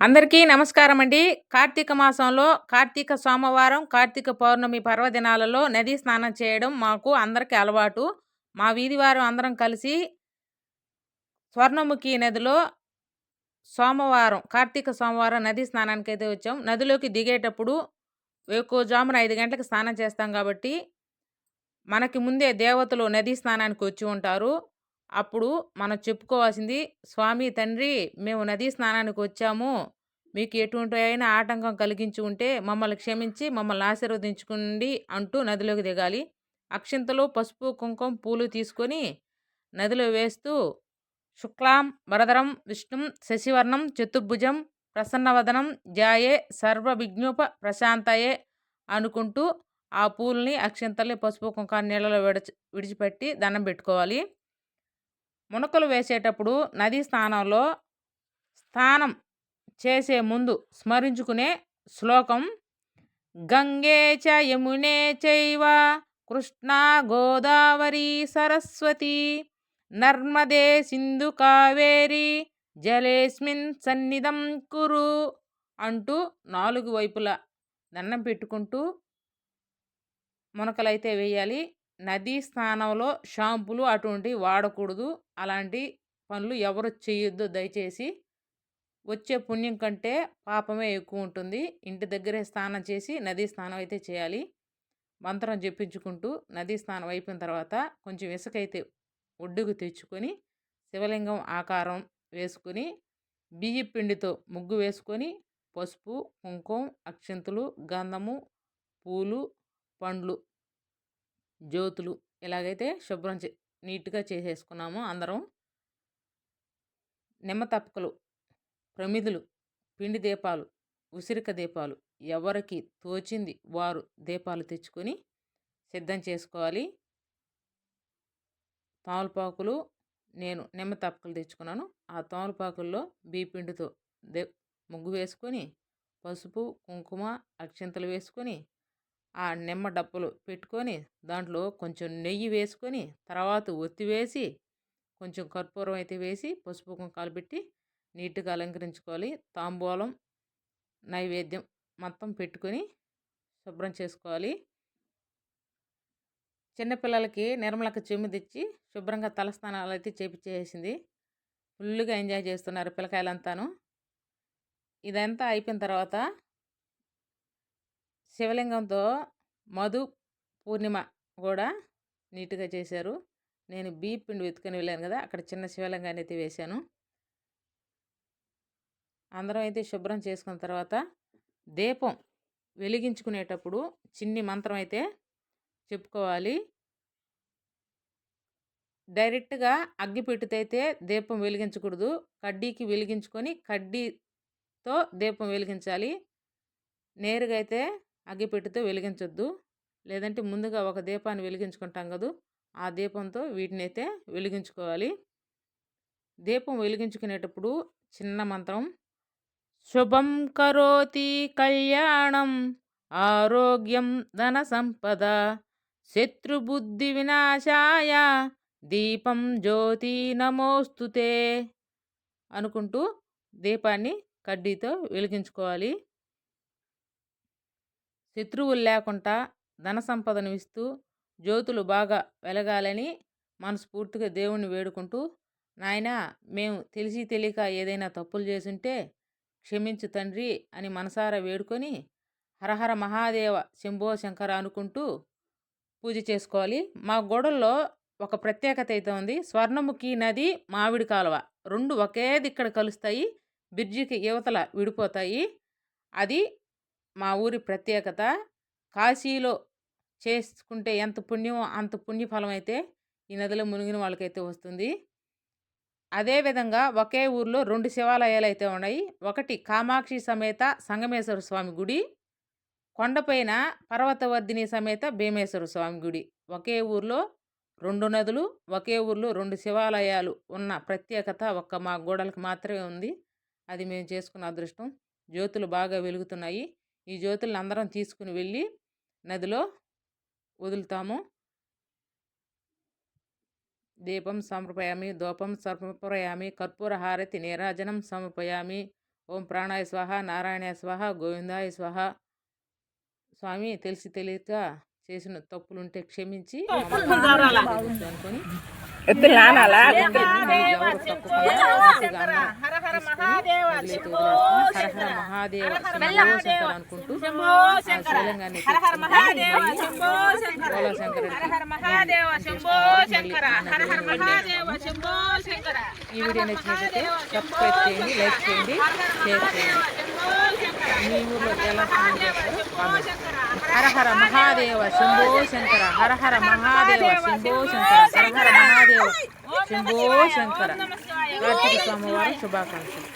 అందరికీ నమస్కారం అండి. కార్తీక మాసంలో కార్తీక సోమవారం, కార్తీక పౌర్ణమి పర్వదినాలలో నదీ స్నానం చేయడం మాకు అందరికి అలవాటు. మా వీధి వారం అందరం కలిసి స్వర్ణముఖి నదిలో కార్తీక సోమవారం నదీ స్నానానికైతే వచ్చాం. నదిలోకి దిగేటప్పుడు వేకువజామున 5 గంటలకు స్నానం చేస్తాం కాబట్టి, మనకి ముందే దేవతలు నదీ స్నానానికి వచ్చి ఉంటారు. అప్పుడు మనం చెప్పుకోవాల్సింది, స్వామి తండ్రి మేము నదీ స్నానానికి వచ్చాము. మీకు ఎటువంటివైనా ఆటంకం కలిగించి ఉంటే మమ్మల్ని క్షమించి మమ్మల్ని ఆశీర్వదించుకోండి అంటూ నదిలోకి దిగాలి. అక్షింతలు, పసుపు, కుంకుమ, పూలు తీసుకొని నదిలో వేస్తూ శుక్లాం వరదరం విష్ణుం శశివర్ణం చతుర్భుజం ప్రసన్నవదనం ధ్యాయే సర్వవిఘ్నోప ప్రశాంతయే అనుకుంటూ ఆ పూలని, అక్షింతల్ని, పసుపు, కుంకాన్ని నీళ్ళలో విడిచిపెట్టి దండం పెట్టుకోవాలి. మునకలు వేసేటప్పుడు నదీ స్నానం చేసే ముందు స్మరించుకునే శ్లోకం గంగే చ యమునే చైవ కృష్ణా గోదావరి సరస్వతి నర్మదే సింధు కావేరి జలేస్మిన్ సన్నిధం కురు అంటూ 4 వైపులా దండం పెట్టుకుంటూ మునకలైతే వేయాలి. నదీ స్నానంలో షాంపులు అటువంటివి వాడకూడదు. అలాంటి పనులు ఎవరు చేయొద్దు దయచేసి. వచ్చే పుణ్యం కంటే పాపమే ఎక్కువ ఉంటుంది. ఇంటి దగ్గరే స్నానం చేసి నదీ స్నానం అయితే చేయాలి. మంత్రం జపించుకుంటూ నదీ స్నానం అయిపోయిన తర్వాత కొంచెం ఇసుకైతే ఒడ్డుకు తెచ్చుకొని శివలింగం ఆకారం వేసుకొని బియ్యం పిండితో ముగ్గు వేసుకొని పసుపు, కుంకుమ, అక్షింతలు, గంధము, పూలు, పండ్లు, జ్యోతులు ఇలాగైతే శుభ్రం నీట్గా చేసేసుకున్నాము అందరం. నిమ్మ తప్పకలు, ప్రమిదులు, పిండి దీపాలు, ఉసిరిక దీపాలు ఎవరికి తోచింది వారు దీపాలు తెచ్చుకొని సిద్ధం చేసుకోవాలి. తమలపాకులు, నేను నిమ్మ తప్పకలు తెచ్చుకున్నాను. ఆ తమలపాకుల్లో బియ్యపిండితో ముగ్గు వేసుకొని పసుపు, కుంకుమ, అక్షింతలు వేసుకొని ఆ నిమ్మ డప్పలు పెట్టుకొని దాంట్లో కొంచెం నెయ్యి వేసుకొని తర్వాత ఒత్తి వేసి కొంచెం కర్పూరం అయితే వేసి పసుపు కుంకాలు పెట్టి నీట్గా అలంకరించుకోవాలి. తాంబూలం, నైవేద్యం మొత్తం పెట్టుకొని శుభ్రం చేసుకోవాలి. చిన్నపిల్లలకి నిర్మలక చెమ్ము తెచ్చి శుభ్రంగా తలస్నానాలు అయితే చేపించేసింది. ఫుల్గా ఎంజాయ్ చేస్తున్నారు పిల్లకాయలంతాను. ఇదంతా అయిపోయిన తర్వాత శివలింగంతో మధు పూర్ణిమ కూడా నీట్గా చేశారు. నేను బియ్యం పిండి వెతుకొని వెళ్ళాను కదా, అక్కడ చిన్న శివలింగాన్ని అయితే వేశాను. అందరం అయితే శుభ్రం చేసుకున్న తర్వాత దీపం వెలిగించుకునేటప్పుడు చిన్ని మంత్రం అయితే చెప్పుకోవాలి. డైరెక్ట్గా అగ్గిపెట్టుతో అయితే దీపం వెలిగించకూడదు. కడ్డీకి వెలిగించుకొని కడ్డీతో దీపం వెలిగించాలి. నేరుగా అయితే అగ్గిపెట్టుతో వెలిగించొద్దు. లేదంటే ముందుగా ఒక దీపాన్ని వెలిగించుకుంటాం కదా, ఆ దీపంతో వీటిని అయితే వెలిగించుకోవాలి. దీపం వెలిగించుకునేటప్పుడు చిన్న మంత్రం శుభం కరోతి కళ్యాణం ఆరోగ్యం ధన సంపద శత్రుబుద్ధి వినాశాయ దీపం జ్యోతి నమోస్తుతే అనుకుంటూ దీపాన్ని కడ్డీతో వెలిగించుకోవాలి. శత్రువులు లేకుండా ధన సంపదను ఇస్తూ జ్యోతులు బాగా వెలగాలని మనస్ఫూర్తిగా దేవుణ్ణి వేడుకుంటూ, నాయనా మేము తెలిసి తెలియక ఏదైనా తప్పులు చేసుంటే క్షమించు తండ్రి అని మనసారా వేడుకొని హరహర మహాదేవ శంభో శంకర అనుకుంటూ పూజ చేసుకోవాలి. మా గూడల్లో ఒక ప్రత్యేకత అయితే ఉంది. స్వర్ణముఖి నది, మామిడి కాలువ 2 ఒకే దిక్కడ కలుస్తాయి. బ్రిడ్జికి యువతల విడిపోతాయి. అది మా ఊరి ప్రత్యేకత. కాశీలో చేసుకుంటే ఎంత పుణ్యమో అంత పుణ్యఫలం అయితే ఈ నదిలో మునిగిన వాళ్ళకైతే వస్తుంది. అదేవిధంగా ఒకే ఊర్లో 2 శివాలయాలు అయితే ఉన్నాయి. ఒకటి కామాక్షి సమేత సంగమేశ్వర స్వామి గుడి, కొండపైన పర్వతవర్ధిని సమేత భీమేశ్వర స్వామి గుడి. ఒకే ఊర్లో 2 నదులు, ఒకే ఊర్లో 2 శివాలయాలు ఉన్న ప్రత్యేకత ఒక్క మా గూడలకు మాత్రమే ఉంది. అది మేము చేసుకున్న అదృష్టం. జ్యోతులు బాగా వెలుగుతున్నాయి. ఈ జ్యోతులను అందరం తీసుకుని వెళ్ళి నదిలో వదులుతాము. దీపం సమర్పయామి, ధూపం సమర్పయామి, కర్పూర హారతి నీరాజనం సమర్పయామి, ఓం ప్రాణాయ స్వాహ, నారాయణాయ స్వాహ, గోవిందాయ స్వాహ. స్వామి తెలిసి తెలియక చేసిన తప్పులుంటే క్షమించి అనుకొని హర హర మహాదేవ శంభో శంకర అనుకుంటూ శివలింగాన్ని ఈ వీడియో నచ్చినట్లయితే సబ్స్క్రైబ్ చేయండి, లైక్ చేయండి, షేర్ చేయండి. మీ ఊర్లో ఎలా హర హర మహాదేవ శంభో శంకర, హర హర మహాదేవ శంభో శంకర, హర హర మహాదేవ శంభో శంకర. కార్తీక సోమవారం శుభాకాంక్షలు.